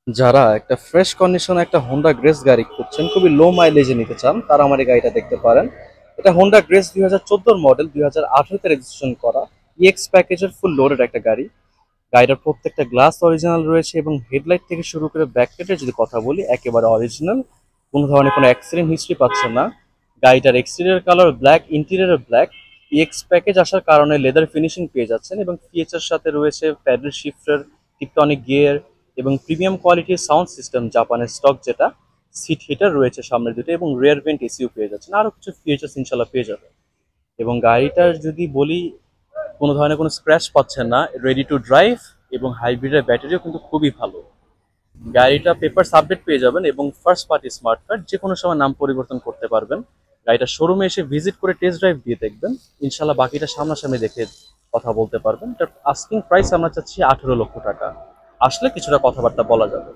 যারা একটা ফ্রেশ কন্ডিশনে একটা হোন্ডা গ্রেস গাড়ি খুঁজছেন, খুবই লো মাইলেজে নিতে চান, তারা আমার এই গাড়িটা দেখতে পারেন। এটা হোন্ডা গ্রেস 2014 মডেল, 2018-তে রেজিস্ট্রেশন করা ইএক্স প্যাকেজের ফুল লোডেড একটা গাড়ি। গাড়িটার প্রত্যেকটা গ্লাস অরিজিনাল রয়েছে এবং হেডলাইট থেকে শুরু করে ব্যাকলাইটের যদি কথা বলি একেবারে অরিজিনাল। কোনো ধরনের কোনো অ্যাক্সিডেন্ট হিস্ট্রি পাচ্ছেন না। গাড়িটার exterior colour black, interior black. EX package আসার কারণে লেদার ফিনিশিং পেয়ে যাচ্ছেন এবং ফিচার সাথে রয়েছে প্যাডেল শিফটার, টিপটনিক গিয়ার এবং প্রিমিয়াম কোয়ালিটির সাউন্ড সিস্টেম, জাপানের স্টক যেটা। সিট হিটার রয়েছে সামনের দুটো এবং রিয়ার ভেন্ট এসিও পেয়ে যাচ্ছেন, আরও কিছু ফিচার্স ইনশাল্লাহ পেয়ে যাবেন। এবং গাড়িটার যদি বলি, কোনো ধরনের কোনো স্ক্র্যাচ পাচ্ছেন না, রেডি টু ড্রাইভ। এবং হাইব্রিডের ব্যাটারিও কিন্তু খুবই ভালো। গাড়িটা পেপারস আপডেট পেয়ে যাবেন এবং ফার্স্ট পার্টি স্মার্ট কার্ড, যে কোনো সময় নাম পরিবর্তন করতে পারবেন। গাড়িটা শোরুমে এসে ভিজিট করে টেস্ট ড্রাইভ দিয়ে দেখবেন, ইনশাল্লাহ বাকিটা সামনাসামনি দেখে কথা বলতে পারবেন। এটার আস্কিং প্রাইস আমরা চাচ্ছি 18 লক্ষ টাকা। আসলে কিছুটা কথাবার্তা বলা যাবে।